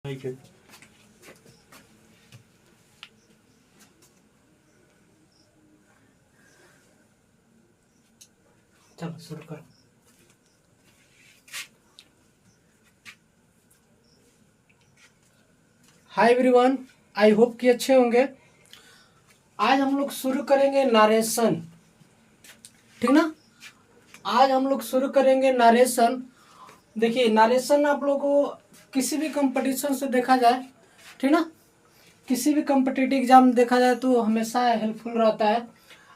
ठीक है। चलो शुरू करो। हाय एवरीवन, आई होप कि अच्छे होंगे। आज हम लोग शुरू करेंगे नारेशन, ठीक ना। आज हम लोग शुरू करेंगे नारेशन। देखिए, नारेशन आप लोगों को किसी भी कंपटीशन से देखा जाए, ठीक ना, किसी भी कॉम्पिटिटिव एग्जाम देखा जाए तो हमेशा हेल्पफुल रहता है।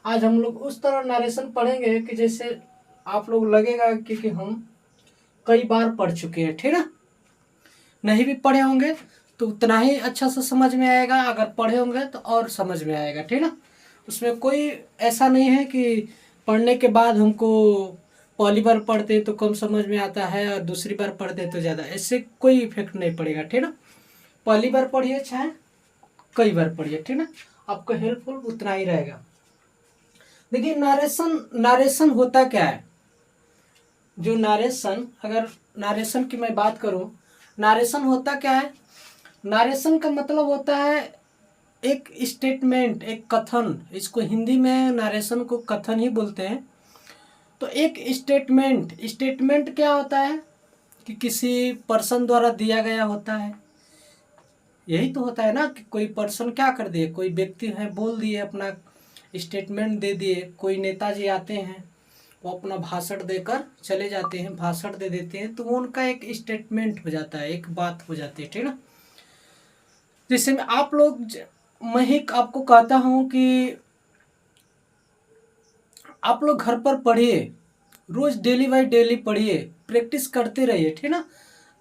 आज हम लोग उस तरह नारेशन पढ़ेंगे कि जैसे आप लोग लगेगा कि हम कई बार पढ़ चुके हैं, ठीक ना। नहीं भी पढ़े होंगे तो उतना ही अच्छा से समझ में आएगा, अगर पढ़े होंगे तो और समझ में आएगा, ठीक ना। उसमें कोई ऐसा नहीं है कि पढ़ने के बाद हमको पहली बार पढ़ते तो कम समझ में आता है और दूसरी बार पढ़ते तो ज़्यादा, ऐसे कोई इफेक्ट नहीं पड़ेगा, ठीक ना। पहली बार पढ़िए चाहे कई बार पढ़िए, ठीक ना, आपको हेल्पफुल उतना ही रहेगा। देखिए, नारेशन होता क्या है। जो नारेशन, अगर नारेशन की मैं बात करूं, नारेशन होता क्या है। नारेशन का मतलब होता है एक स्टेटमेंट, एक कथन। इसको हिंदी में नारेशन को कथन ही बोलते हैं। तो एक स्टेटमेंट क्या होता है कि किसी पर्सन द्वारा दिया गया होता है। यही तो होता है ना कि कोई पर्सन क्या कर दिए, कोई व्यक्ति है बोल दिए, अपना स्टेटमेंट दे दिए। कोई नेताजी आते हैं, वो अपना भाषण देकर चले जाते हैं, भाषण दे देते हैं, तो वो उनका एक स्टेटमेंट हो जाता है, एक बात हो जाती है, ठीक ना। जैसे मैं आप लोग मैं ही आपको कहता हूँ कि आप लोग घर पर पढ़िए, रोज डेली बाई डेली पढ़िए, प्रैक्टिस करते रहिए, ठीक ना।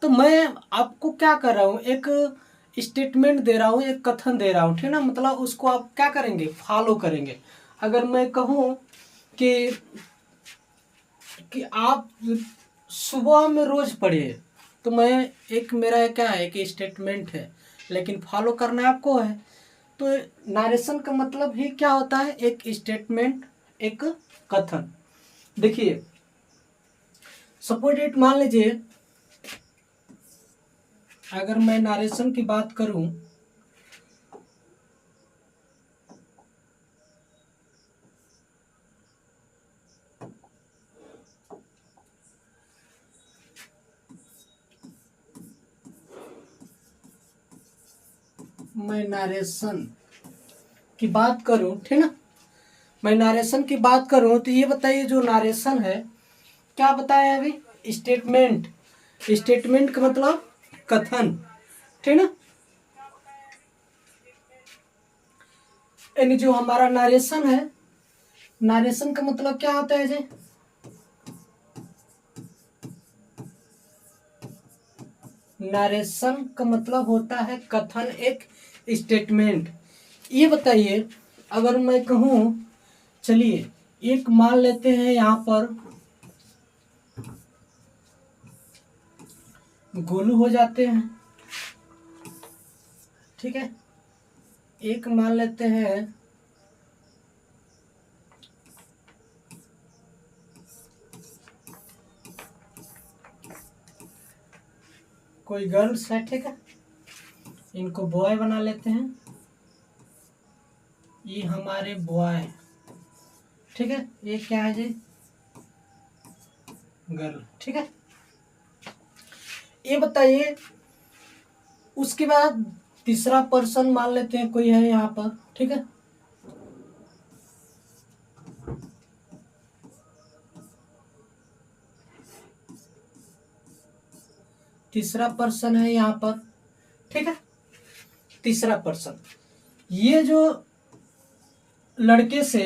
तो मैं आपको क्या कर रहा हूँ, एक स्टेटमेंट दे रहा हूँ, एक कथन दे रहा हूँ, ठीक ना। मतलब उसको आप क्या करेंगे, फॉलो करेंगे। अगर मैं कहूँ कि आप सुबह में रोज पढ़िए, तो मैं एक मेरा क्या है कि स्टेटमेंट है, लेकिन फॉलो करना आपको है। तो नारेशन का मतलब ही क्या होता है, एक स्टेटमेंट, एक कथन। देखिए, सपोज इट, मान लीजिए अगर मैं नारेशन की बात करूं, मैं नारेशन की बात करूं, ठीक ना, मैं नारेशन की बात करूं, तो ये बताइए जो नारेशन है, क्या बताया अभी, स्टेटमेंट। स्टेटमेंट का मतलब कथन, ठीक ना। यानी जो हमारा नारेशन है, नारेशन का मतलब क्या होता है जी, नारेशन का मतलब होता है कथन, एक स्टेटमेंट। ये बताइए, अगर मैं कहूँ, चलिए एक मान लेते हैं, यहाँ पर गोलू हो जाते हैं, ठीक है। एक मान लेते हैं कोई गर्ल्स है, ठीक है, इनको बॉय बना लेते हैं, ये हमारे बॉय, ठीक है। ये क्या है जी, गर्ल, ठीक है। ये बताइए, उसके बाद तीसरा पर्सन मान लेते हैं कोई है यहाँ पर, ठीक है। तीसरा पर्सन है यहाँ पर, ठीक है। तीसरा पर्सन, ये जो लड़के से,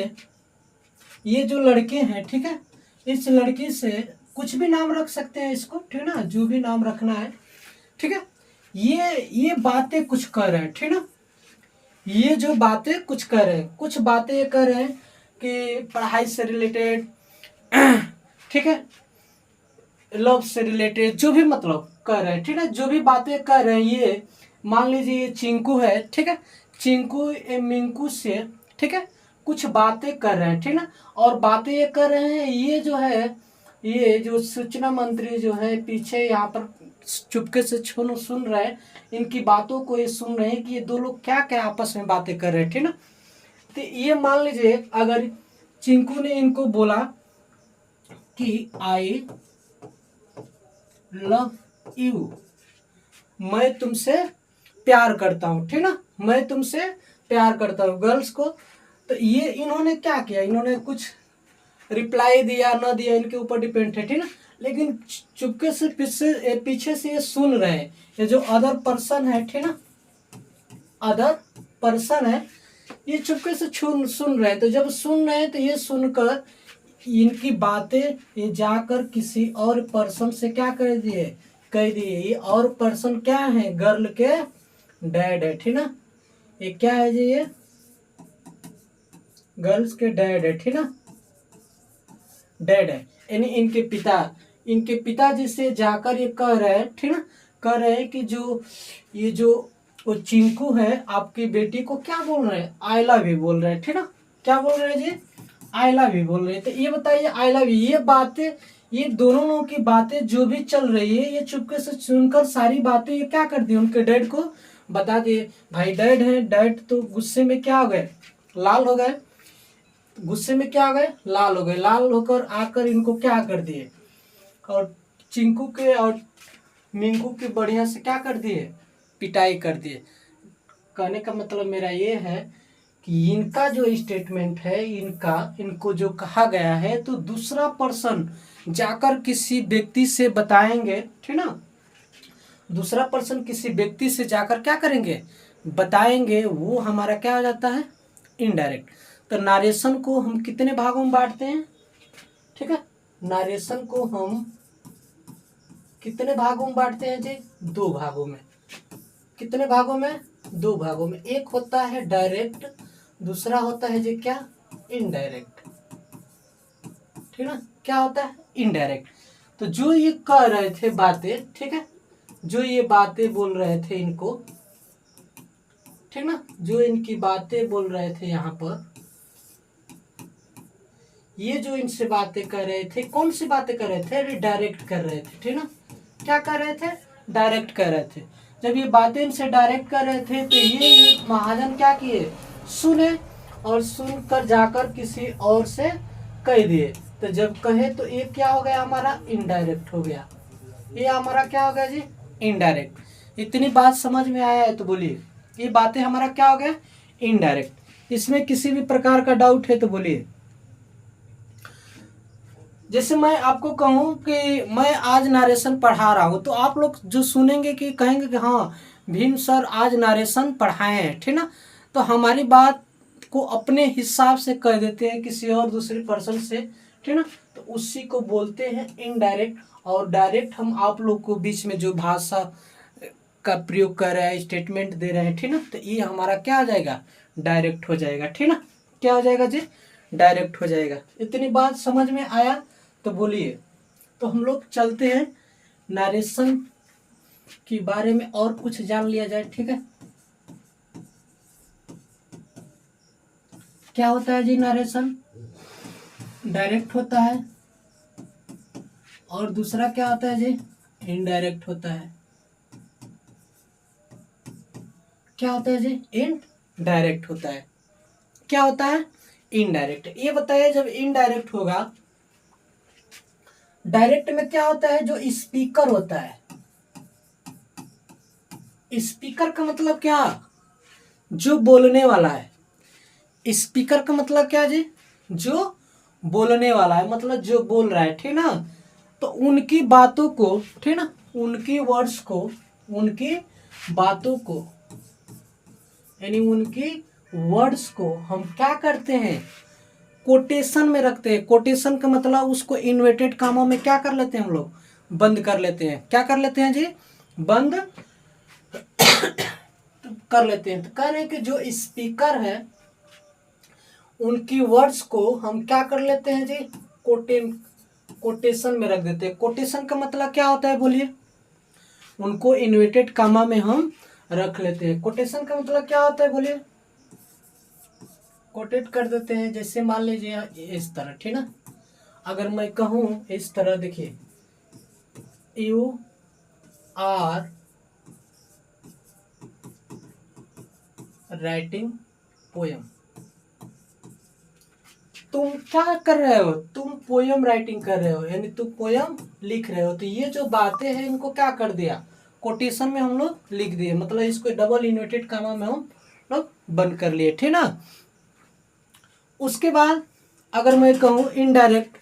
ये जो लड़के हैं, ठीक है, इस लड़की से कुछ भी नाम रख सकते हैं इसको, ठीक ना, जो भी नाम रखना है, ठीक है। ये बातें कुछ कर रहे हैं, ठीक ना। ये जो बातें कुछ कर रहे हैं, कुछ बातें ये कर रहे हैं कि पढ़ाई से रिलेटेड, ठीक है, लव से रिलेटेड, जो भी मतलब कर रहे हैं, ठीक है, जो भी बातें कर रहे हैं। ये मान लीजिए ये चिंकू है, ठीक है, चिंकू मिंकू से, ठीक है, कुछ बातें कर रहे हैं, ठीक ना। और बातें ये कर रहे हैं, ये जो है, ये जो सूचना मंत्री जो है पीछे यहाँ पर चुपके से सुन रहे हैं, इनकी बातों को ये सुन रहे हैं कि ये दो लोग क्या क्या आपस में बातें कर रहे हैं, ठीक ना। तो ये मान लीजिए अगर चिंकू ने इनको बोला कि आई लव यू, मैं तुमसे प्यार करता हूँ, ठीक ना, मैं तुमसे प्यार करता हूँ गर्ल्स को। तो ये इन्होंने क्या किया, इन्होंने कुछ रिप्लाई दिया ना दिया इनके ऊपर डिपेंड है, ठीक ना। लेकिन चुपके से पीछे से ये सुन रहे हैं, ये जो अदर पर्सन है, ठीक ना, अदर पर्सन है, ये चुपके से सुन रहे हैं। तो जब सुन रहे हैं तो ये सुनकर इनकी बातें ये जाकर किसी और पर्सन से क्या कर दिए, कह दिए। ये और पर्सन क्या है, गर्ल के डैड है, ठीक ना। ये क्या है जी, ये गर्ल्स के डैड है, ठीक ना, डैड है, यानी इनके पिताजी से जाकर ये कह रहे हैं, ठीक ना, कह रहे हैं कि जो वो चिंकू है आपकी बेटी को क्या बोल रहे हैं, आई लव यू बोल रहे हैं, ठीक ना। क्या बोल रहे हैं जी, आई लव यू बोल रहे हैं। तो ये बताइए आई लव यू, ये बातें, ये दोनों लोगों की बातें जो भी चल रही है, ये चुपके से सुनकर सारी बातें ये क्या कर दी, उनके डैड को बता दिए। भाई डैड है, डैड तो गुस्से में क्या हो गए, लाल हो गए, गुस्से में क्या हो गए, लाल हो गए, लाल होकर आकर इनको क्या कर दिए, और चिंकू के और मिंकू की बढ़िया से क्या कर दिए, पिटाई कर दिए। कहने का मतलब मेरा ये है कि इनका जो स्टेटमेंट है, इनको जो कहा गया है, तो दूसरा पर्सन जाकर किसी व्यक्ति से बताएंगे, ठीक ना, दूसरा पर्सन किसी व्यक्ति से जाकर क्या करेंगे, बताएंगे, वो हमारा क्या हो जाता है, इनडायरेक्ट। तो नारेशन को हम कितने भागों में बांटते हैं, ठीक है, नारेशन को हम कितने भागों में बांटते हैं जी, दो भागों में। कितने भागों में, दो भागों में। एक होता है डायरेक्ट, दूसरा होता है जी क्या, इनडायरेक्ट, ठीक ना। क्या होता है, इनडायरेक्ट। तो जो ये कह रहे थे बातें, ठीक है, जो ये बातें बोल रहे थे इनको, ठीक ना, जो इनकी बातें बोल रहे थे यहाँ पर, ये जो इनसे बातें कर रहे थे, कौन सी बातें कर रहे थे, डायरेक्ट कर रहे थे, ठीक ना। क्या कर रहे थे, डायरेक्ट कर रहे थे। जब ये बातें इनसे डायरेक्ट कर रहे थे तो ये महाजन क्या किए, सुने, और सुनकर जाकर किसी और से कह दिए। तो जब कहे तो ये क्या हो गया, हमारा इनडायरेक्ट हो गया, ये हमारा क्या हो गया जी, इनडायरेक्ट। इतनी बात समझ में आया है तो बोलिए, ये बातें हमारा क्या हो गया, इनडायरेक्ट। इसमें किसी भी प्रकार का डाउट है तो बोलिए। जैसे मैं आपको कहूँ कि मैं आज नारेशन पढ़ा रहा हूँ, तो आप लोग जो सुनेंगे कि कहेंगे कि हाँ भीम सर आज नारेशन पढ़ाए हैं, ठीक ना। तो हमारी बात को अपने हिसाब से कह देते हैं किसी और दूसरे पर्सन से, ठीक ना। तो उसी को बोलते हैं इनडायरेक्ट। और डायरेक्ट हम आप लोग को बीच में जो भाषा का प्रयोग कर रहे हैं, स्टेटमेंट दे रहे हैं, ठीक ना, तो ये हमारा क्या हो जाएगा, डायरेक्ट हो जाएगा, ठीक ना। क्या हो जाएगा जी, डायरेक्ट हो जाएगा। इतनी बात समझ में आया तो बोलिए। तो हम लोग चलते हैं नरेशन के बारे में और कुछ जान लिया जाए, ठीक है। क्या होता है जी नरेशन, डायरेक्ट होता है, और दूसरा क्या होता है जी, इनडायरेक्ट होता है। क्या होता है जी, इनडायरेक्ट होता है। क्या होता है, इनडायरेक्ट। ये बताइए जब इनडायरेक्ट होगा, डायरेक्ट में क्या होता है, जो स्पीकर होता है, स्पीकर का मतलब क्या, जो बोलने वाला है। स्पीकर का मतलब क्या जी, जो बोलने वाला है, मतलब जो बोल रहा है, ठीक ना। तो उनकी बातों को, ठीक ना, उनकी वर्ड्स को, उनकी बातों को, यानी उनकी वर्ड्स को हम क्या करते हैं, कोटेशन में रखते हैं। कोटेशन का मतलब उसको इन्वर्टेड कामों में क्या कर लेते हैं हम लोग, बंद कर लेते हैं। क्या कर लेते हैं जी, बंद कर लेते हैं। तो कह रहे हैं कि जो स्पीकर है उनकी वर्ड्स को हम क्या कर लेते हैं जी, कोटेशन में रख देते हैं। कोटेशन का मतलब क्या होता है बोलिए, उनको इन्वर्टेड कामा में हम रख लेते हैं। कोटेशन का मतलब क्या होता है बोलिए, कोटेट कर देते हैं। जैसे मान लीजिए इस तरह, ठीक ना, अगर मैं कहूँ इस तरह, देखिए यू आर राइटिंग पोयम। तुम क्या कर रहे हो, तुम पोयम राइटिंग कर रहे हो, यानी तुम पोयम लिख रहे हो। तो ये जो बातें हैं इनको क्या कर दिया, कोटेशन में हम लोग लिख दिए, मतलब इसको डबल इन्वर्टेड कामा में हम लोग बंद कर लिए, ठीक ना। उसके बाद अगर मैं कहूँ इनडायरेक्ट,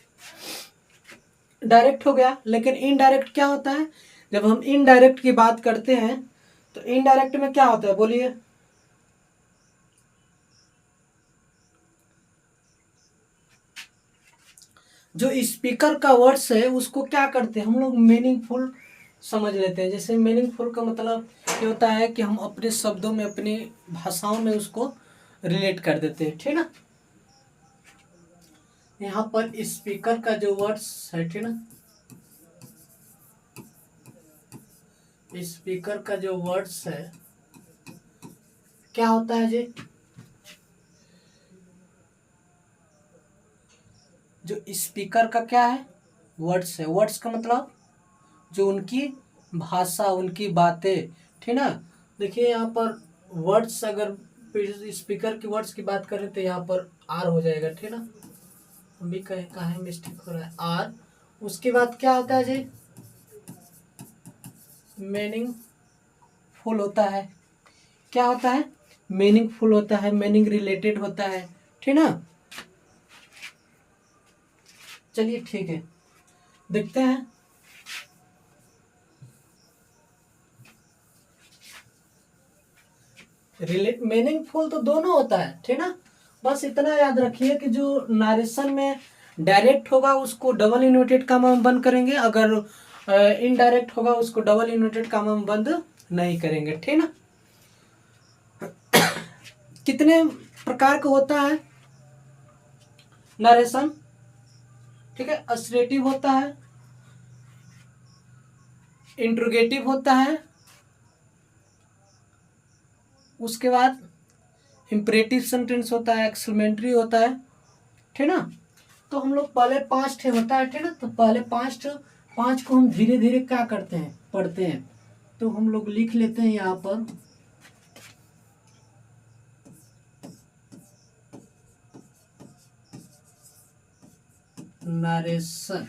डायरेक्ट हो गया, लेकिन इनडायरेक्ट क्या होता है, जब हम इनडायरेक्ट की बात करते हैं तो इनडायरेक्ट में क्या होता है बोलिए। जो स्पीकर का वर्ड्स है उसको क्या करते हैं हम लोग मीनिंगफुल समझ लेते हैं। जैसे मीनिंगफुल का मतलब ये होता है कि हम अपने शब्दों में, अपनी भाषाओं में उसको रिलेट कर देते हैं, ठीक ना। यहाँ पर स्पीकर का जो वर्ड्स है, ठीक ना, स्पीकर का जो वर्ड्स है क्या होता है जी, जो स्पीकर का क्या है, वर्ड्स है। वर्ड्स का मतलब जो उनकी भाषा, उनकी बातें, ठीक ना। देखिए यहाँ पर वर्ड्स, अगर स्पीकर की वर्ड्स की बात करें तो यहाँ पर आर हो जाएगा, ठीक ना। हम भी कहें कहाँ मिस्टेक हो रहा है, आर। उसके बाद क्या होता है जी, मीनिंग फुल होता है। क्या होता है, मीनिंगफुल होता है, मीनिंग रिलेटेड होता है, ठीक ना। चलिए ठीक है, देखते हैं। मीनिंगफुल तो दोनों होता है, ठीक ना। बस इतना याद रखिए कि जो नारेशन में डायरेक्ट होगा उसको डबल इन्वर्टेड कामा में बंद करेंगे, अगर इनडायरेक्ट होगा उसको डबल इन्वर्टेड कामा में बंद नहीं करेंगे, ठीक ना। कितने प्रकार का होता है नरेशन, ठीक है। असर्टिव होता है, इंट्रोगेटिव होता है, उसके बाद इंपरेटिव सेंटेंस होता है, एक्सक्लेमेटरी होता है, ठीक ना। तो हम लोग पहले 5 ठे होता है, ठीक ना। तो पहले 5 को हम धीरे धीरे क्या करते हैं, पढ़ते हैं। तो हम लोग लिख लेते हैं यहाँ पर नरेशन,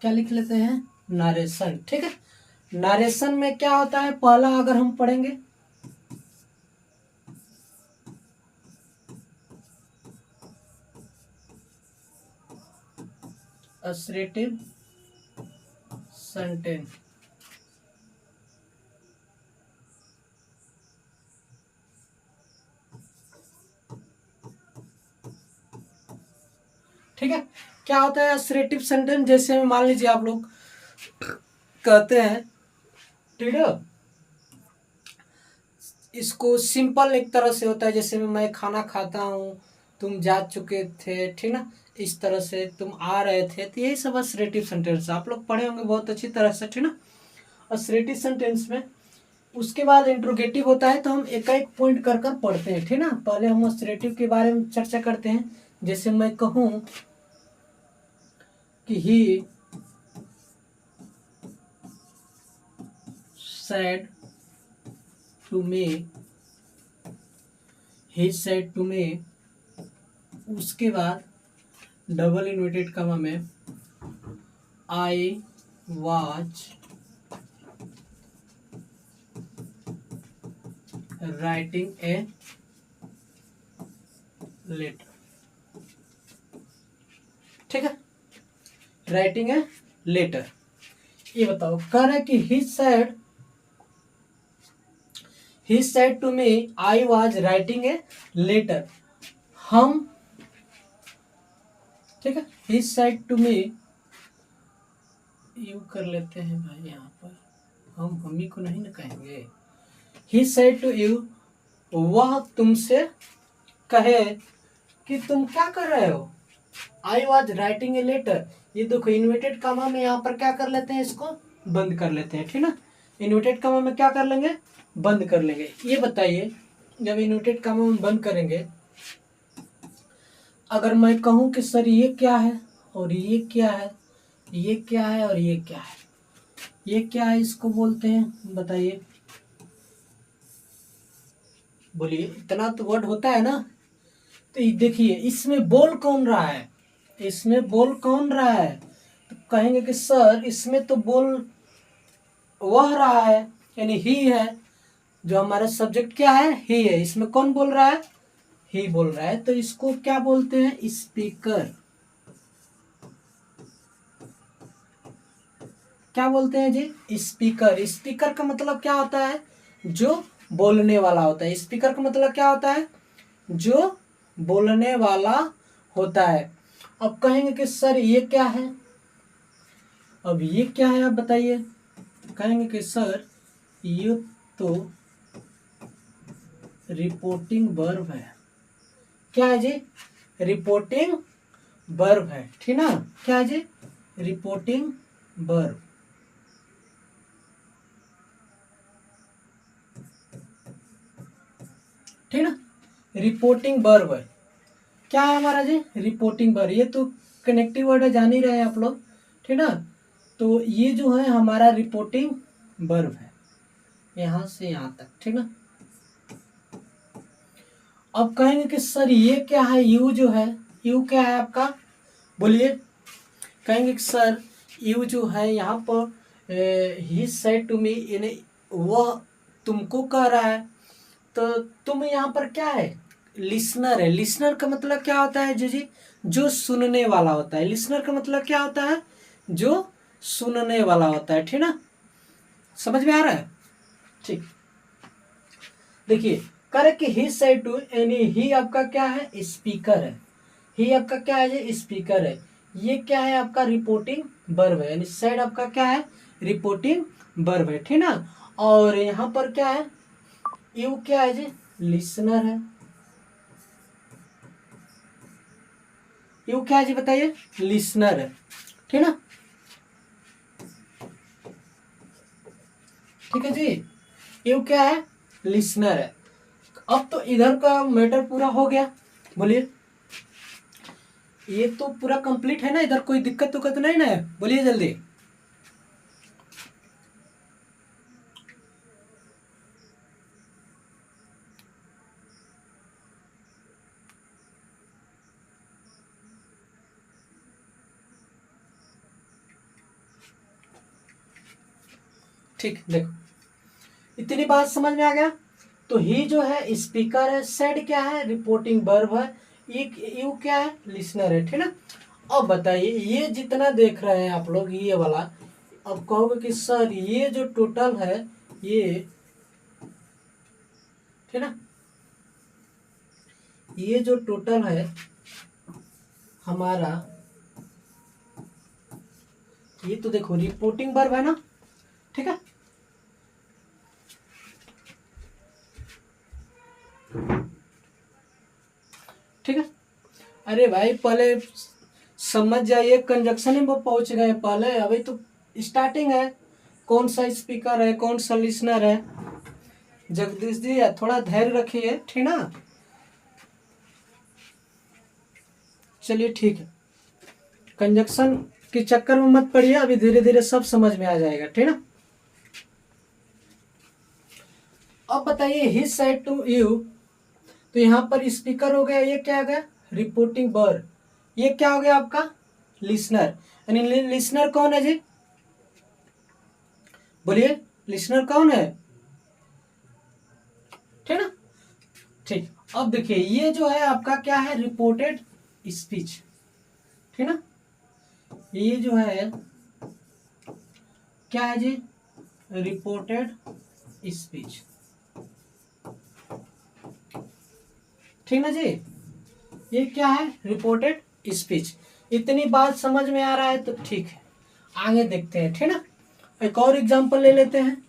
क्या लिख लेते हैं, नरेशन, ठीक है। नरेशन में क्या होता है, पहला अगर हम पढ़ेंगे असर्टिव सेंटेंस, ठीक है। क्या होता है असर्टिव सेंटेंस, जैसे मान लीजिए आप लोग कहते हैं, ठीक है, इसको सिंपल एक तरह से होता है, जैसे मैं खाना खाता हूँ, तुम जा चुके थे, ठीक ना। इस तरह से तुम आ रहे थे, तो यही सब असर्टिव सेंटेंस आप लोग पढ़े होंगे बहुत अच्छी तरह से, ठीक ना, असर्टिव सेंटेंस में। उसके बाद इंट्रोगेटिव होता है, तो हम एक एक पॉइंट कर कर पढ़ते हैं, ठीक ना। पहले हम असर्टिव के बारे में चर्चा करते हैं। जैसे मैं कहूँ कि ही said to me, he said to me, उसके बाद डबल इन्वर्टेड कॉमा में I was writing a letter, ठीक है, राइटिंग ए लेटर। ये बताओ, कह रहा है कि he said to me I was writing a letter। हम, ठीक है, he said to me, you कर लेते हैं भाई, यहाँ पर हम ही को नहीं ना कहेंगे। he said to you, वह तुमसे कहे कि तुम क्या कर रहे हो, I was writing a letter। ये देखो इन्वर्टेड कॉमा में यहाँ पर क्या कर लेते हैं, इसको बंद कर लेते हैं, ठीक ना। इन्वर्टेड कॉमा में क्या कर लेंगे, बंद कर लेंगे। ये बताइए, जब इन्वर्टेड कॉमा में बंद करेंगे, अगर मैं कहूँ कि सर ये क्या है और ये क्या है, ये क्या है और ये क्या है, ये क्या है, इसको बोलते हैं, बताइए, बोलिए। इतना तो वर्ड होता है ना। तो देखिए इसमें बोल कौन रहा है, इसमें बोल कौन रहा है, तो कहेंगे कि सर इसमें तो बोल वह रहा है, यानी ही है। जो हमारा सब्जेक्ट क्या है, ही है। इसमें कौन बोल रहा है, ही बोल रहा है। तो इसको क्या बोलते हैं, स्पीकर। क्या बोलते हैं जी, स्पीकर। स्पीकर का मतलब क्या होता है, जो बोलने वाला होता है। स्पीकर का मतलब क्या होता है, जो बोलने वाला होता है। अब कहेंगे कि सर ये क्या है, अब ये क्या है आप बताइए। कहेंगे कि सर ये तो रिपोर्टिंग वर्ब है। क्या है जी, रिपोर्टिंग वर्ब है, ठीक ना। क्या है जी, रिपोर्टिंग वर्ब। ठीक ना, रिपोर्टिंग वर्ब है। क्या है हमारा जी, रिपोर्टिंग वर्ब। ये तो कनेक्टिव वर्ड है, जान ही रहे हैं आप लोग, ठीक ना। तो ये जो है हमारा रिपोर्टिंग वर्ब है, यहां से यहां तक, ठीक ना। अब कहेंगे कि सर ये क्या है, यू जो है, यू क्या है आपका, बोलिए। कहेंगे कि सर यू जो है यहाँ पर ही सेड टू मी, यानी वह तुमको कह रहा है। तो तुम यहाँ पर क्या है, लिसनर है। लिसनर का मतलब क्या होता है जी, जो सुनने वाला होता है। लिसनर का मतलब क्या होता है, जो सुनने वाला होता है, ठीक ना। समझ में आ रहा है, ठीक। देखिए करे कि ही सेड टू, यानी ही आपका क्या है, स्पीकर है। ही आपका क्या है जी, स्पीकर है। ये क्या है आपका, रिपोर्टिंग वर्ब है, यानी सेड आपका क्या है, रिपोर्टिंग वर्ब है, ठीक ना। और यहाँ पर क्या है, यू क्या है जी, लिसनर है। यू क्या है जी बताइए, लिसनर है, ठीक ना। ठीक है जी, यू क्या है, लिसनर है। अब तो इधर का मैटर पूरा हो गया, बोलिए। ये तो पूरा कंप्लीट है ना, इधर कोई दिक्कत तो नहीं ना है, बोलिए जल्दी। ठीक, देखो इतनी बात समझ में आ गया। तो ही जो है स्पीकर है, सेड क्या है, रिपोर्टिंग वर्ब है, यू क्या है, लिसनर है, ठीक ना। अब बताइए ये जितना देख रहे हैं आप लोग, ये वाला, अब कहोगे कि सर ये जो टोटल है, ये, ठीक ना, ये जो टोटल है हमारा, ये तो देखो रिपोर्टिंग वर्ब है ना, ठीक है। ठीक है, अरे भाई पहले समझ जाइए, कंजक्शन में पहुंच गए पहले, अभी तो स्टार्टिंग है। कौन सा स्पीकर है, कौन सा लिसनर है, जगदीश जी थोड़ा धैर्य रखिए, ठीक ना। चलिए ठीक है, कंजक्शन के चक्कर में मत पड़िए, अभी धीरे धीरे सब समझ में आ जाएगा, ठीक ना। अब बताइए ही सेड टू यू, तो यहाँ पर स्पीकर हो गया, ये क्या हो गया, रिपोर्टिंग वर्ब। ये क्या हो गया आपका, लिसनर। यानी लिसनर कौन है जी, बोलिए, लिसनर कौन है, ठीक ना। ठीक, अब देखिए ये जो है आपका क्या है, रिपोर्टेड स्पीच, ठीक ना। ये जो है क्या है जी, रिपोर्टेड स्पीच, ठीक ना जी। ये क्या है, रिपोर्टेड स्पीच। इतनी बात समझ में आ रहा है तो ठीक है, आगे देखते हैं, ठीक ना। एक और एग्जांपल ले लेते हैं।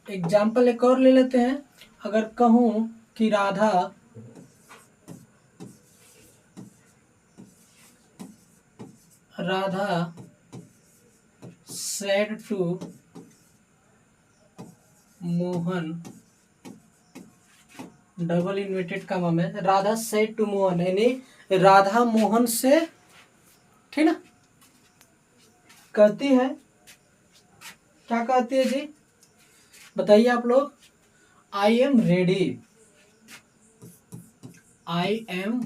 एग्जाम्पल एक और ले लेते हैं। अगर कहूं कि Radha Radha said to Mohan double inverted comma में, राधा सेड टू मोहन, यानी राधा मोहन से, ठीक ना, कहती है, क्या कहती है जी, बताइए आप लोग। I am ready, I am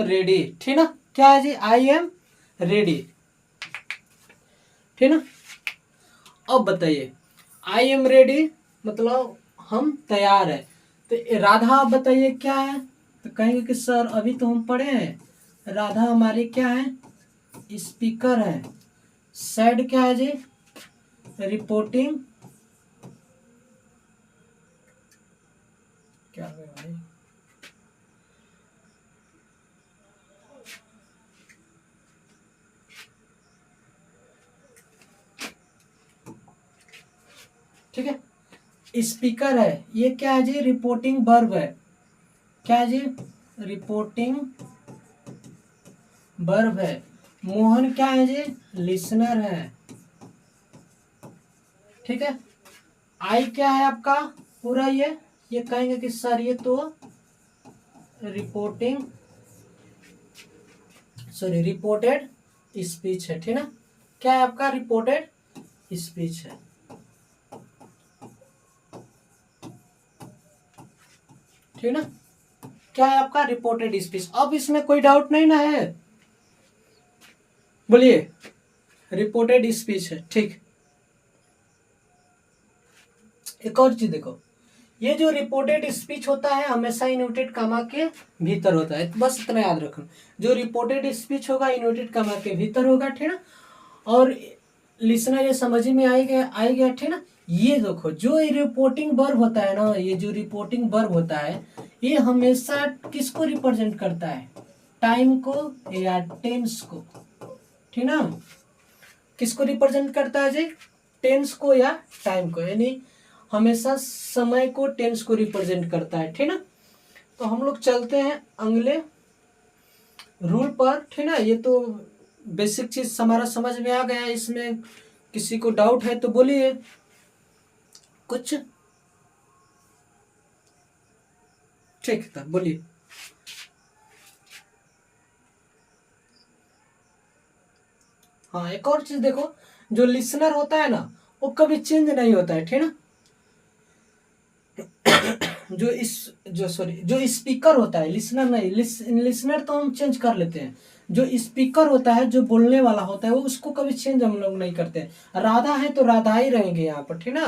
ready, ठीक ना, क्या है जी, आई एम रेडी, ठीक ना। अब बताइए, आई एम रेडी मतलब हम तैयार है, तो राधा आप बताइए क्या है, तो कहेंगे कि सर अभी तो हम पढ़े हैं, राधा हमारी क्या है, स्पीकर है। सैड क्या है जी, रिपोर्टिंग, क्या है भाई, ठीक है। स्पीकर है, ये क्या है जी, रिपोर्टिंग वर्ब है, क्या है जी, रिपोर्टिंग वर्ब है। मोहन क्या है जी, लिसनर है, ठीक है। आई क्या है आपका पूरा, ये कहेंगे कि सर ये तो रिपोर्टिंग, सॉरी रिपोर्टेड स्पीच है, ठीक ना, क्या है आपका, रिपोर्टेड स्पीच है, ठीक ना, क्या है आपका, रिपोर्टेड स्पीच। अब इसमें कोई डाउट नहीं ना है, बोलिए, रिपोर्टेड स्पीच है, ठीक। एक और चीज देखो, ये जो रिपोर्टेड स्पीच होता है हमेशा इन्वर्टेड कॉमा के भीतर होता है, बस इतना याद रखना, जो रिपोर्टेड स्पीच होगा इन्वर्टेड कॉमा के भीतर होगा, ठीक ना। और लिसनर ये समझ में आई गया, ठीक ना। ये देखो, जो रिपोर्टिंग वर्ब होता है ना, ये जो रिपोर्टिंग वर्ब होता है, ये हमेशा किसको रिप्रेजेंट करता है, टाइम को या टेंस को, ठीक ना, किसको रिप्रेजेंट करता है जी, टेंस को या टाइम को, यानी हमेशा समय को टेंस को रिप्रेजेंट करता है, ठीक ना। तो हम लोग चलते हैं अगले रूल पर, ठीक ना। ये तो बेसिक चीज हमारा समझ में आ गया है, इसमें किसी को डाउट है तो बोलिए कुछ, ठीक था, बोलिए। हाँ, एक और चीज देखो, जो लिसनर होता है ना वो कभी चेंज नहीं होता है, ठीक ना। जो स्पीकर होता है, लिसनर नहीं, लिसनर तो हम चेंज कर लेते हैं, जो स्पीकर होता है, जो बोलने वाला होता है, वो उसको कभी चेंज हम लोग नहीं करते। राधा है तो राधा ही रहेंगे यहाँ पर, ठीक ना,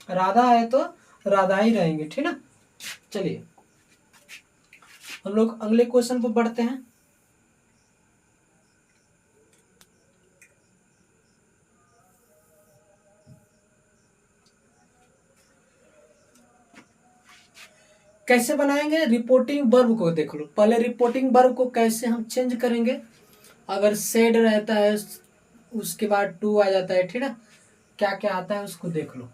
राधा है तो राधा ही रहेंगे, ठीक ना। चलिए हम लोग अगले क्वेश्चन पर बढ़ते हैं। कैसे बनाएंगे, रिपोर्टिंग वर्ब को देख लो पहले, रिपोर्टिंग वर्ब को कैसे हम चेंज करेंगे। अगर सेड रहता है उसके बाद टू आ जाता है, ठीक ना, क्या क्या आता है उसको देख लो,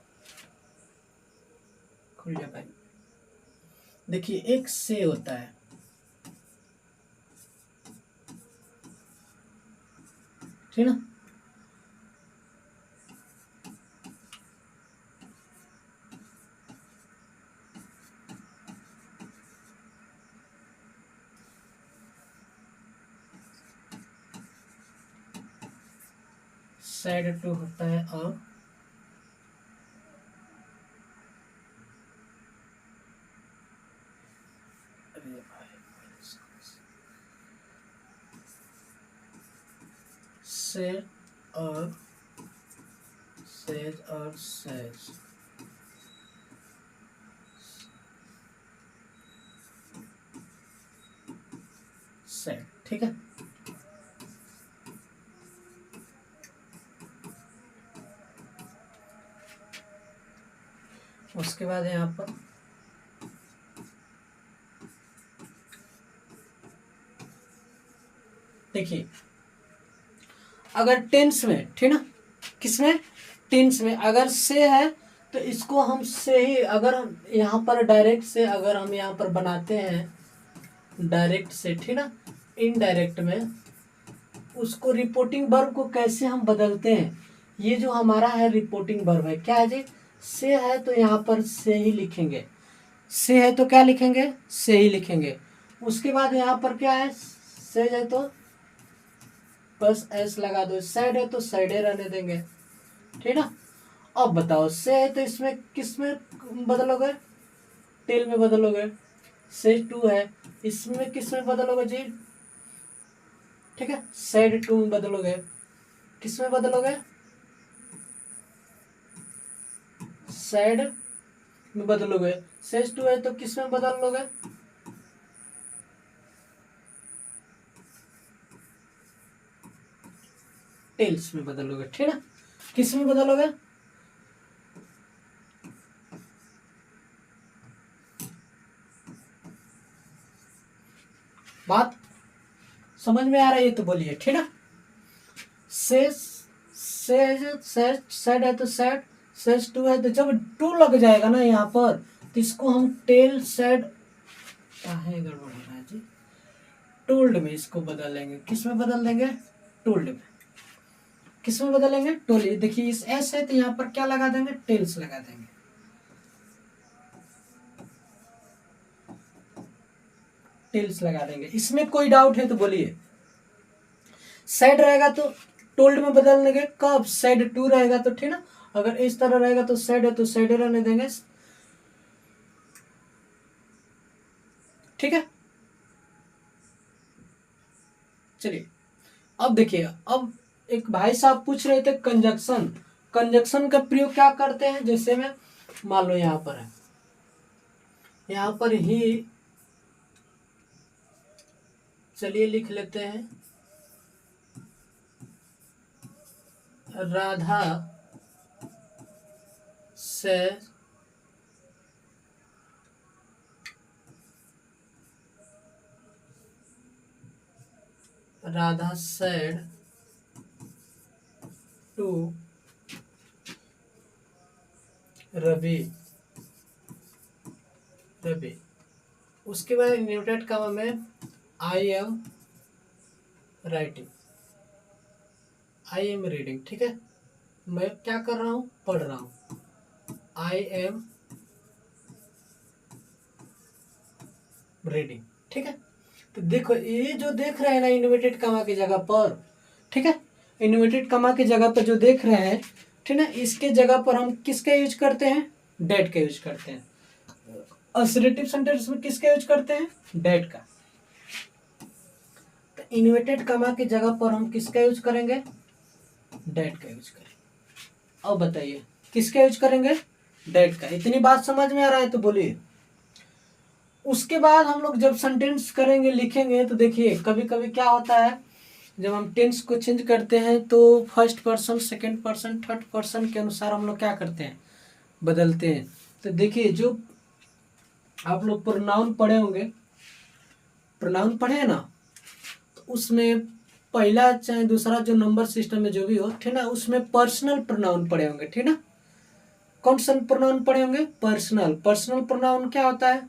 खुल जा भाई। देखिए, एक से होता है, ठीक ना, साइड टू होता है, और से और सेज और सेज, सेड, ठीक है। उसके बाद यहाँ पर देखिए, अगर टेंस में, ठीक ना, किसमें, टेंस में अगर से है तो इसको हम से ही, अगर हम यहाँ पर डायरेक्ट से, अगर हम यहाँ पर बनाते हैं डायरेक्ट से, ठीक ना, इनडायरेक्ट में उसको रिपोर्टिंग वर्ब को कैसे हम बदलते हैं, ये जो हमारा है रिपोर्टिंग वर्ब है, क्या है जी, से है तो यहाँ पर से ही लिखेंगे, से है तो क्या लिखेंगे, से ही लिखेंगे। उसके बाद यहाँ पर क्या है, से है तो बस एस लगा दो, सैड है तो सैडे रहने देंगे, ठीक ना। अब बताओ, से है तो इसमें किस में बदलोगे, टेल में बदलोगे। से टू है, इसमें किस में बदलोगे जी, ठीक है, सैड टू में बदलोगे, किस में बदलोगे, सैड में बदलोगे। सेज टू है तो किस में बदल लोगे, टेल्स में बदलोगे, ठीक है। किस में बदलोगे, बात समझ में आ रही है तो बोलिए, ठीक है। सेज सेड है तो सैड, सेज टू है तो जब टू लग जाएगा ना यहाँ पर तो इसको हम टेल सैड, क्या है गड़बड़ हो रहा है जी, टोल्ड में इसको बदल लेंगे, किस में बदल देंगे, टोल्ड में। किस में बदलेंगे, टोल्ड। देखिए इस एस है तो यहाँ पर क्या लगा देंगे, टेल्स लगा देंगे, टेल्स लगा देंगे। इसमें कोई डाउट है तो बोलिए। सैड रहेगा तो टोल्ड में बदल देंगे, कब, सैड टू रहेगा तो, ठीक ना। अगर इस तरह रहेगा तो सैड है तो सैड रहने देंगे, ठीक है। चलिए अब देखिए, अब एक भाई साहब पूछ रहे थे कंजक्शन, कंजक्शन का प्रयोग क्या करते हैं, जैसे में मान लो यहाँ पर है, यहाँ पर ही चलिए लिख लेते हैं, राधा से राधा सेड टू रवि, रवि। उसके बाद इन्वर्टेड कॉमा में I am writing, I am reading, ठीक है। मैं क्या कर रहा हूँ, पढ़ रहा हूँ, आई एम रीडिंग, ठीक है। तो देखो ये जो देख रहे हैं ना इन्वर्टेड कॉमा की जगह पर, ठीक है, इन्वर्टेड कॉमा की जगह पर जो देख रहे हैं, ठीक है, इसके जगह पर हम किसका यूज करते हैं, डेट का यूज करते हैं। असर्टिव सेंटेंस में किसका यूज करते हैं, डेट का। तो इन्वर्टेड कॉमा की जगह पर हम किसका यूज करेंगे, डेट का यूज करेंगे। अब बताइए किसका यूज करेंगे, डेट का। इतनी बात समझ में आ रहा है तो बोलिए। उसके बाद हम लोग जब सेंटेंस करेंगे, लिखेंगे, तो देखिए कभी कभी क्या होता है, जब हम टेंस को चेंज करते हैं तो first person, second person, third person के अनुसार हम लोग क्या करते हैं, बदलते हैं। तो देखिए जो आप लोग प्रोनाउन पढ़े होंगे, प्रोनाउन पढ़े हैं ना, तो उसमें पहला चाहे दूसरा जो नंबर सिस्टम में जो भी हो, ठीक ना, उसमें पर्सनल प्रोनाउन पढ़े होंगे, ठीक ना। कौन सा प्रोनाउन पढ़े होंगे, पर्सनल। पर्सनल प्रोनाउन क्या होता है,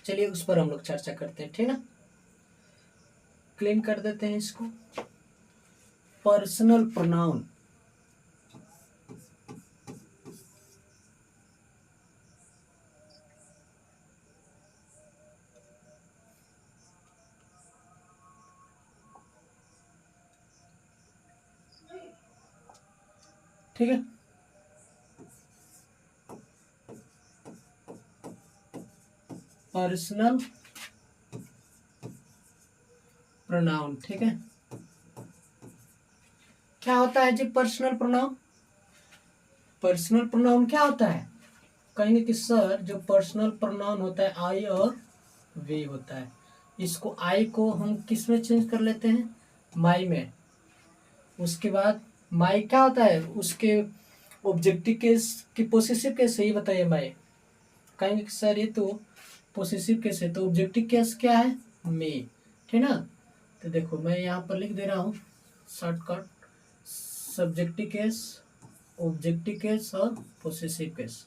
चलिए उस पर हम लोग चर्चा करते हैं, ठीक ना। क्लीन कर देते हैं इसको। पर्सनल प्रोनाउन, ठीक है। पर्सनल प्रोनाउन, ठीक है। क्या होता है जी पर्सनल प्रोनाउन, पर्सनल प्रोनाउन क्या होता है, कहेंगे कि सर जो पर्सनल प्रोनाउन होता है आई और वी होता है, इसको आई को हम किस में चेंज कर लेते हैं, माई में। उसके बाद माई क्या होता है, उसके ऑब्जेक्टिव केस की पोसेसिव केस, सही बताइए माई। कहेंगे कि सर ये तो पोसेसिव केस है, तो ऑब्जेक्टिव केस क्या है, मी, ठीक ना। तो देखो मैं यहाँ पर लिख दे रहा हूँ shortcut, subjective case, objective case और पोसेसिव केस।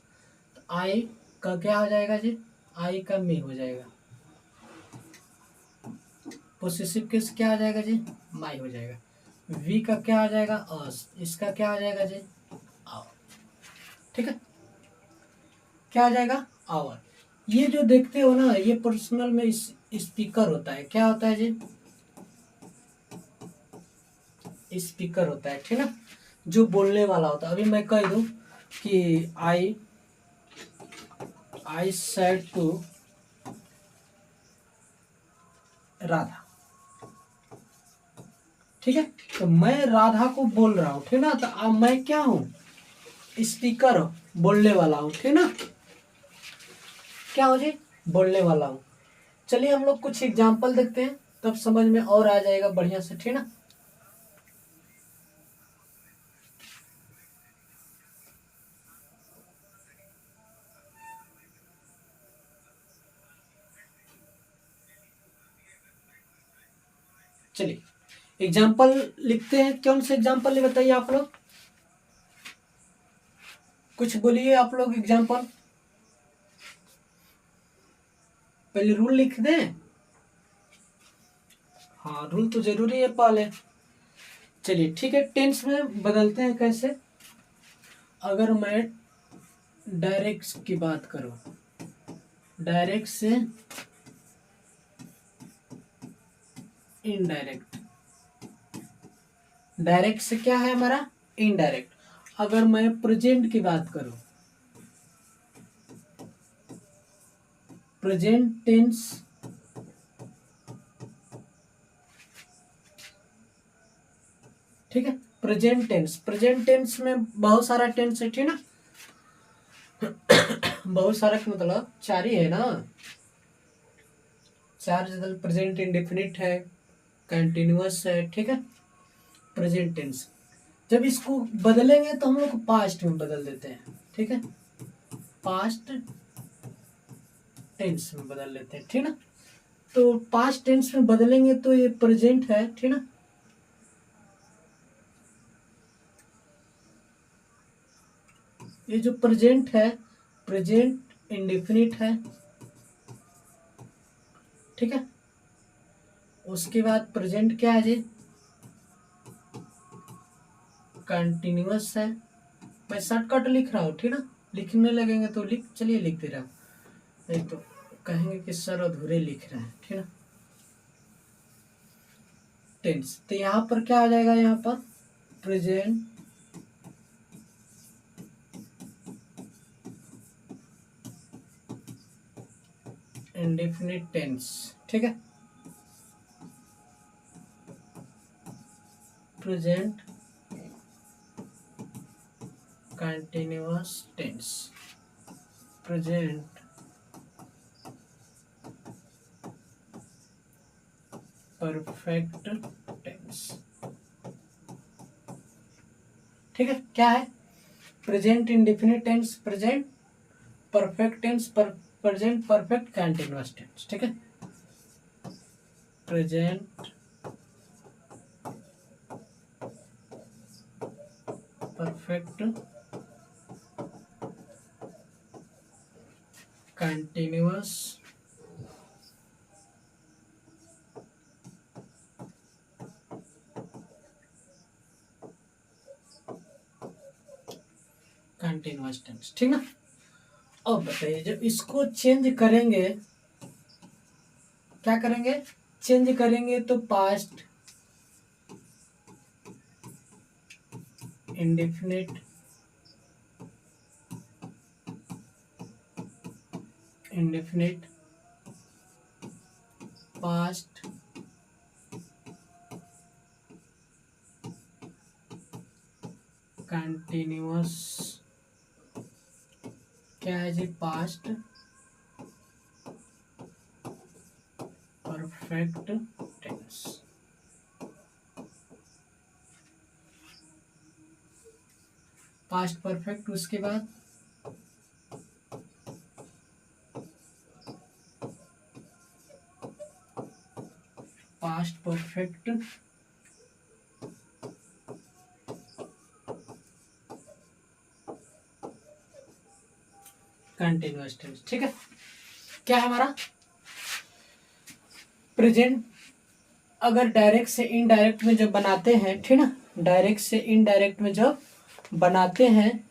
तो आई का क्या हो जाएगा जी, आई का मी हो जाएगा। पोसेसिव केस क्या हो जाएगा जी, माई हो जाएगा। वी का क्या आ जाएगा अस, इसका क्या आ जाएगा जी आवर। ठीक है, क्या आ जाएगा आवर। ये जो देखते हो ना ये पर्सनल में इस स्पीकर होता है, क्या होता है जी स्पीकर होता है, ठीक ना, जो बोलने वाला होता है। अभी मैं कह दूं कि आई सेड टू राधा, ठीक है, तो मैं राधा को बोल रहा हूँ, ठीक ना, तो अब मैं क्या हूँ स्पीकर, बोलने वाला हूँ, ठीक ना, क्या हो जी बोलने वाला हूँ। चलिए हम लोग कुछ एग्जाम्पल देखते हैं, तब समझ में और आ जाएगा बढ़िया से, ठीक ना। चलिए एग्जाम्पल लिखते हैं, कौन से एग्जाम्पल बताइए आप लोग, कुछ बोलिए आप लोग एग्जाम्पल। पहले रूल लिख दें, हाँ रूल तो जरूरी है पहले। चलिए ठीक है, टेंस में बदलते हैं कैसे। अगर मैं डायरेक्ट की बात करूं, डायरेक्ट से इनडायरेक्ट, डायरेक्ट से क्या है हमारा इनडायरेक्ट। अगर मैं प्रेजेंट की बात करूं, प्रेजेंट टेंस, ठीक है, प्रेजेंट टेंस, प्रेजेंट टेंस में बहुत सारा टेंस है, ठीक ना, बहुत सारा मतलब चार ही है ना, चार जैसे प्रेजेंट इंडेफिनिट है, कंटिन्यूअस है, ठीक है, प्रेजेंट टेंस। जब इसको बदलेंगे तो हम लोग पास्ट में बदल देते हैं, ठीक है, पास्ट टेंस में बदल लेते हैं, ठीक ना। तो पास्ट टेंस में बदलेंगे तो ये प्रेजेंट है, ठीक ना, ये जो प्रेजेंट है, प्रेजेंट इंडेफिनिट है, ठीक है। उसके बाद प्रेजेंट क्या है जी कंटिन्यूअस है। मैं शॉर्टकट लिख रहा हूँ, ठीक ना, लिखने लगेंगे तो चलिए लिखते रहो, नहीं तो कहेंगे कि सर अधूरे लिख रहे हैं, ठीक ना। टेंस तो यहाँ पर क्या आ जाएगा, यहाँ पर प्रेजेंट इंडेफिनिट टेंस, ठीक है, present continuous tense, present perfect tense, ठीक है। क्या है present indefinite tense, present perfect tense, present perfect continuous tense, ठीक है, present perfect continuous continuous tense, ठीक ना। अब बताइए जब इसको चेंज करेंगे, क्या करेंगे चेंज करेंगे तो past indefinite indefinite past continuous, क्या है जी past perfect tense, past perfect, उसके बाद पास्ट परफेक्ट कंटिन्यूअस टेंस, ठीक है। क्या है हमारा प्रेजेंट, अगर डायरेक्ट से इनडायरेक्ट में जब बनाते हैं, ठीक ना, डायरेक्ट से इनडायरेक्ट में जब बनाते हैं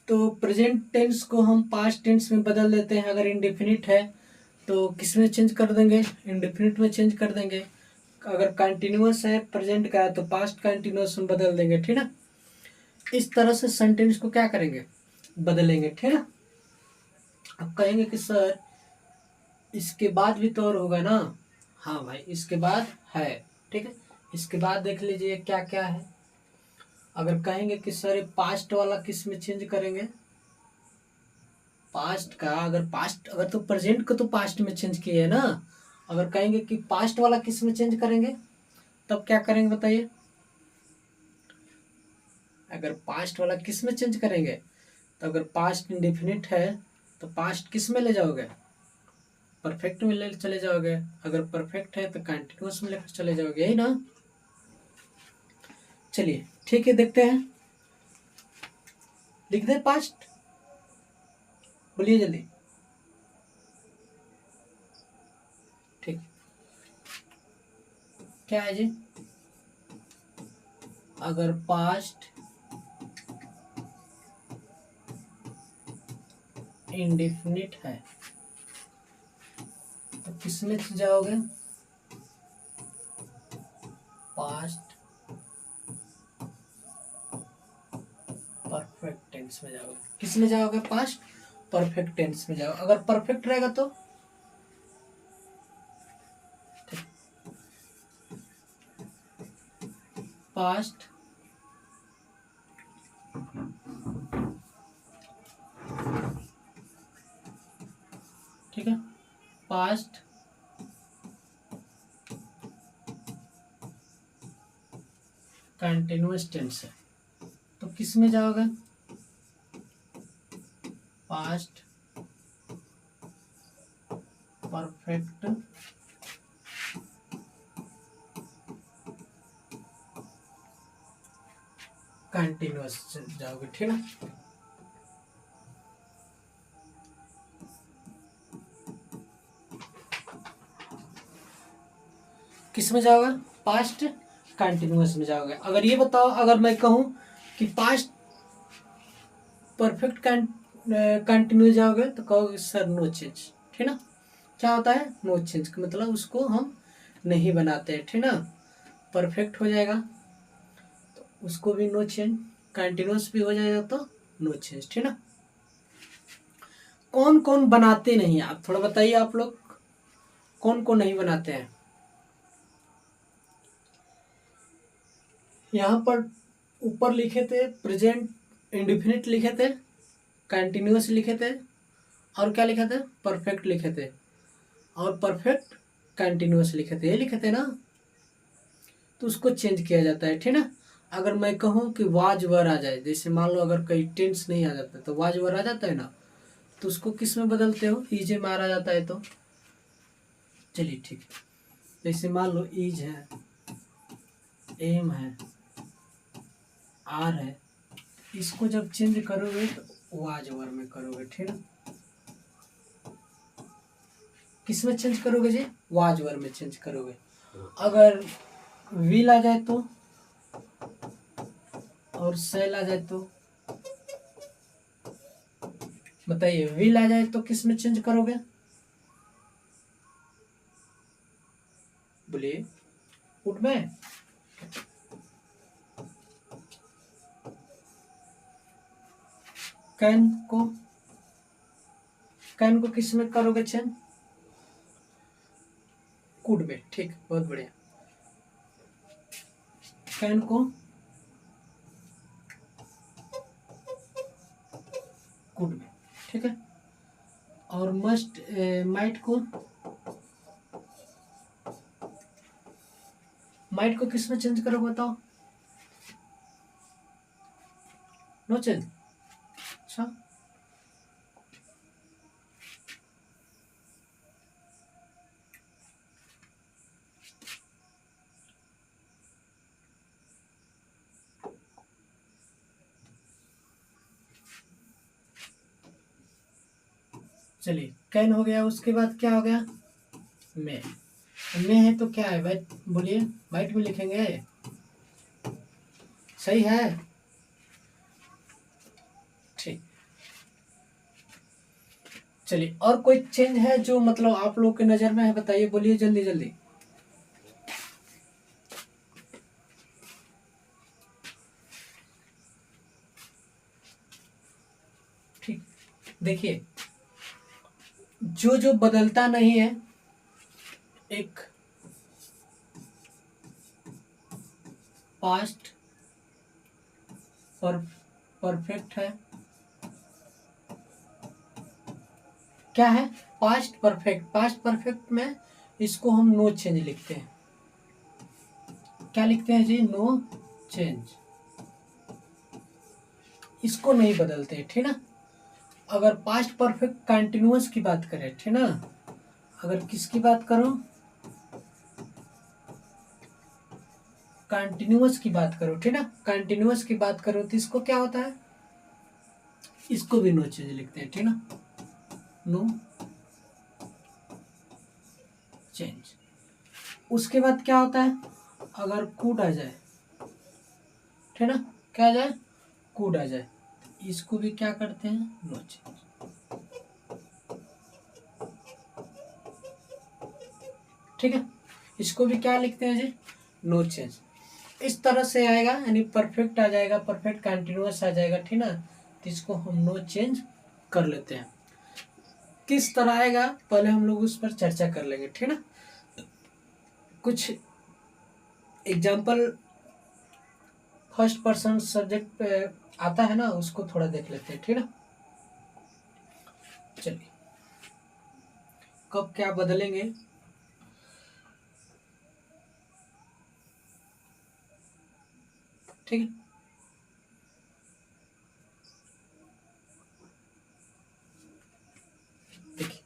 तो प्रेजेंट टेंस को हम पास्ट टेंस में बदल देते हैं। अगर इंडेफिनिट है तो किस में चेंज कर देंगे, इंडेफिनिट में चेंज कर देंगे। अगर कंटिन्यूअस है प्रेजेंट का है तो पास्ट कंटिन्यूअस में बदल देंगे, ठीक ना। इस तरह से सेंटेंस को क्या करेंगे, बदलेंगे, ठीक ना। अब कहेंगे कि सर इसके बाद भी तो और होगा ना। हाँ भाई, इसके बाद है, ठीक है। इसके बाद देख लीजिए क्या क्या है। अगर कहेंगे कि सर ये पास्ट वाला किस में चेंज करेंगे, पास्ट का, अगर पास्ट, अगर तो प्रेजेंट को तो पास्ट में चेंज किए है ना। अगर कहेंगे कि पास्ट वाला किस में चेंज करेंगे, तब क्या करेंगे बताइए। अगर पास्ट वाला किस में चेंज करेंगे, तो अगर पास्ट इंडेफिनिट है तो पास्ट किस में ले जाओगे, परफेक्ट में ले चले जाओगे। अगर परफेक्ट है तो कंटिन्यूअस में लेकर चले जाओगे, यही ना। चलिए ठीक है, देखते हैं। लिख दे पास्ट, बोलिए जल्दी। ठीक, क्या है जी, अगर पास्ट इंडेफिनिट है तो किस में जाओगे, पास्ट परफेक्ट टेंस में जाओगे। किस में जाओगे, पास्ट परफेक्ट टेंस में जाओगे। अगर परफेक्ट रहेगा तो पास्ट ठीक है, पास्ट कंटिन्यूअस टेंस है तो किस में जाओगे, पास्ट परफेक्ट कंटिन्यूअस जाओगे, ठीक है। किस में जाओगे, पास्ट कंटिन्यूअस में जाओगे। अगर ये बताओ, अगर मैं कहूँ कि पास्ट परफेक्ट कंटिन्यूअस जाओगे तो कहोगे सर नो चेंज, ठीक ना। क्या होता है नो चेंज का मतलब उसको हम नहीं बनाते हैं, ठीक ना। परफेक्ट हो जाएगा तो उसको भी नो चेंज, कंटिन्यूअस भी हो जाएगा तो नो चेंज, ठीक ना। कौन कौन बनाते नहीं है, आप थोड़ा बताइए, आप लोग कौन कौन नहीं बनाते हैं। यहाँ पर ऊपर लिखे थे प्रेजेंट इंडेफिनिट लिखे थे, कंटिन्यूअस लिखे थे, और क्या लिखे थे, परफेक्ट लिखे थे, और परफेक्ट कंटिन्यूअस लिखे थे, ये लिखे थे ना। तो उसको चेंज किया जाता है, ठीक ना। अगर मैं कहूँ कि वाज वर आ जाए, जैसे मान लो अगर कहीं टेंस नहीं आ जाता तो वाज वर आ जाता है ना, तो उसको किस में बदलते हो, ईज में आ जाता है। तो चलिए ठीक है, जैसे मान लो ईज है, एम है, आर है, इसको जब चेंज करोगे तो वाज वर में करोगे, ठीक है। किस में चेंज करोगे जी, वाज वर में चेंज करोगे। अगर विल आ जाए तो, और सेल आ जाए तो, बताइए, विल आ जाए तो किस में चेंज करोगे, बोलिए, वुड में। कैन को, कैन को किस में करोगे चेंज, कुड में, ठीक, बहुत बढ़िया। कैन को कुड में, ठीक है। और मस्ट माइट को किस में चेंज करोगे बताओ, नो चेंज। अच्छा, चलिए कैन हो गया, उसके बाद क्या हो गया, में। में है तो क्या है वाइट, बोलिए वाइट में लिखेंगे, सही है। ठीक, चलिए और कोई चेंज है जो मतलब आप लोग के नजर में है, बताइए, बोलिए जल्दी जल्दी। ठीक, देखिए जो जो बदलता नहीं है, एक पास्ट पर परफेक्ट है, क्या है, पास्ट परफेक्ट। पास्ट परफेक्ट में इसको हम नो चेंज लिखते हैं, क्या लिखते हैं जी, नो चेंज, इसको नहीं बदलते, ठीक ना। अगर पास्ट परफेक्ट कंटिन्यूअस की बात करें, ठीक ना, अगर किसकी बात करो, कंटिन्यूअस की बात करो, ठीक ना, कंटिन्यूअस की बात करो तो इसको क्या होता है, इसको भी नो चेंज लिखते हैं, ठीक ना, नो चेंज। उसके बाद क्या होता है, अगर कूड आ जाए, ठीक ना, क्या आ जाए, कूड आ जाए, इसको भी क्या करते हैं, नो चेंज, ठीक है। इसको भी क्या लिखते हैं जी, नो चेंज। इस तरह से आएगा, यानी परफेक्ट आ जाएगा, परफेक्ट कंटिन्यूअस आ जाएगा, ठीक ना, तो इसको हम नो चेंज कर लेते हैं। किस तरह आएगा पहले हम लोग उस पर चर्चा कर लेंगे, ठीक ना। कुछ एग्जाम्पल फर्स्ट पर्सन सब्जेक्ट पे आता है ना, उसको थोड़ा देख लेते हैं, ठीक ना। चलिए, कब क्या बदलेंगे, ठीक है। देखिए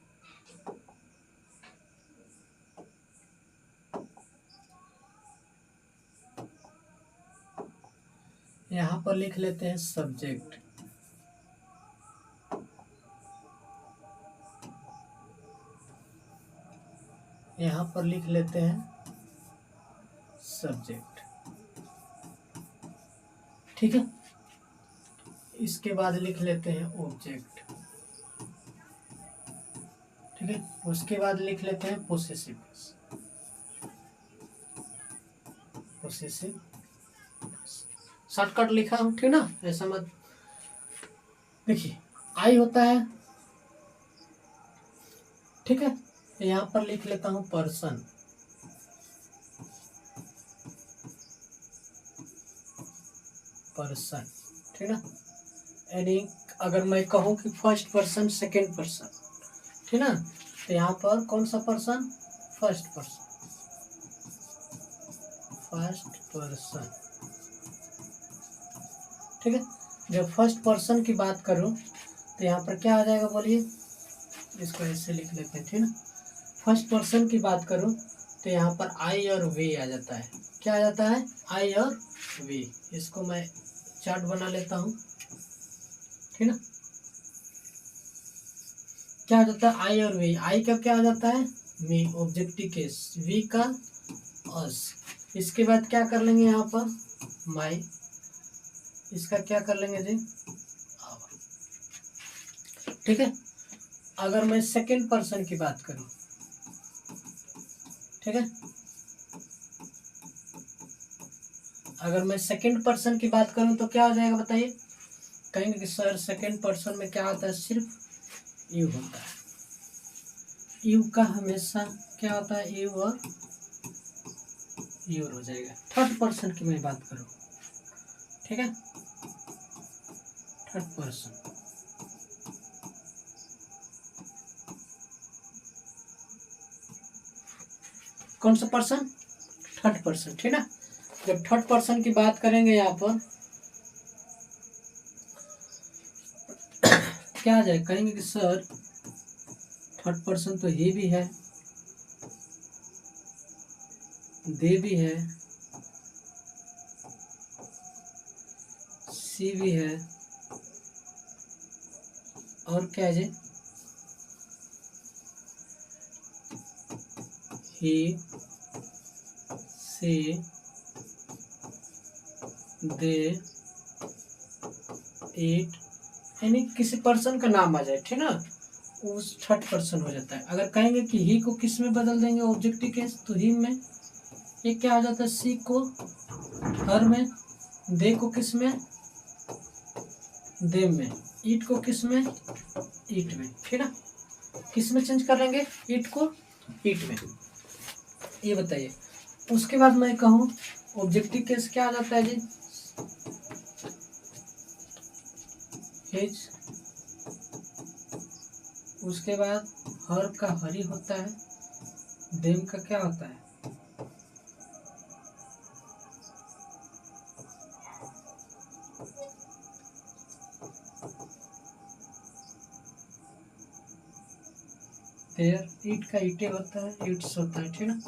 यहाँ पर लिख लेते हैं सब्जेक्ट, यहाँ पर लिख लेते हैं सब्जेक्ट, ठीक है। इसके बाद लिख लेते हैं ऑब्जेक्ट, ठीक है। उसके बाद लिख लेते हैं पोसेसिव, पोसेसिव, शॉर्टकट लिखा हूँ, ठीक ना, ऐसा मत। देखिए आई होता है, ठीक है, यहाँ पर लिख लेता हूँ पर्सन, पर्सन, ठीक ना। यानी अगर मैं कहूँ कि फर्स्ट पर्सन सेकेंड पर्सन, ठीक ना, तो यहाँ पर कौन सा person, first person, first person, ठीक है। जब फर्स्ट पर्सन की बात करूँ तो यहाँ पर क्या आ जाएगा, बोलिए, इसको ऐसे लिख लेते हैं, ठीक ना। फर्स्ट पर्सन की बात करूँ तो यहाँ पर आई और वे आ जाता है, क्या आ जाता है, आई और वे। इसको मैं चार्ट बना लेता हूँ, ठीक ना। क्या आ जाता है, आई और वे, आई का क्या आ जाता है, मी, ऑब्जेक्टिव केस, वी का अस। इसके बाद क्या कर लेंगे यहाँ पर, माई, इसका क्या कर लेंगे जी, आवर, ठीक है। अगर मैं सेकेंड पर्सन की बात करूँ, ठीक है, अगर मैं सेकेंड पर्सन की बात करूँ तो क्या हो जाएगा, बताइए। कहेंगे कि सर सेकेंड पर्सन में क्या होता है, सिर्फ यू होता है, यू का हमेशा क्या होता है, यू और यूर हो जाएगा। थर्ड पर्सन की मैं बात करूँ, ठीक है, थर्ड पर्सन, कौन सा पर्सन, थर्ड पर्सन, ठीक है। जब थर्ड पर्सन की बात करेंगे यहाँ पर क्या आ जाए, कहेंगे कि सर थर्ड पर्सन तो ही भी है, दे भी है, सी भी है, और क्या है जी, ही, सी, दे, इट, यानी किसी पर्सन का नाम आ जाए, ठीक ना, उस थर्ड पर्सन हो जाता है। अगर कहेंगे कि ही को किस में बदल देंगे ऑब्जेक्टिव केस, तो ही में। ये क्या हो जाता है, सी को हर में, दे को किस में, दे में, ईट को किस में, ईट में, ठीक ना। किस में चेंज कर लेंगे, ईट को ईट में। ये बताइए। उसके बाद मैं कहूँ ऑब्जेक्टिव केस क्या आ जाता है जी, हिज, उसके बाद हर का हरी होता है, देम का क्या होता है, देयर, ईट का ईटे होता है, ईट्स होता है, ठीक ना।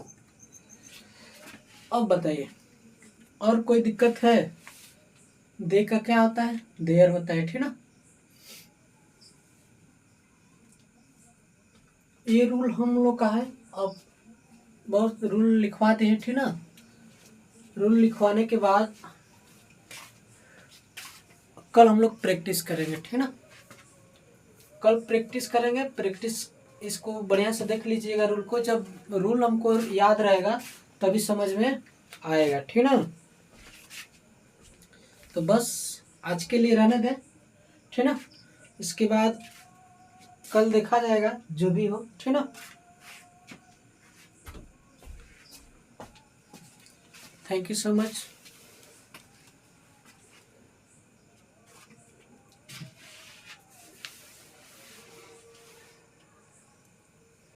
अब बताइए और कोई दिक्कत है, दे का क्या होता है, देयर होता है, ठीक ना। ये रूल हम लोग का है। अब बहुत रूल लिखवाते हैं, ठीक ना। रूल लिखवाने के बाद कल हम लोग प्रैक्टिस करेंगे, ठीक ना। कल प्रैक्टिस करेंगे। प्रैक्टिस इसको बढ़िया से देख लीजिएगा रूल को। जब रूल हमको याद रहेगा तभी समझ में आएगा, ठीक ना। तो बस आज के लिए रहने दें, ठीक ना। इसके बाद कल देखा जाएगा जो भी हो, ठीक ना। Thank you so much.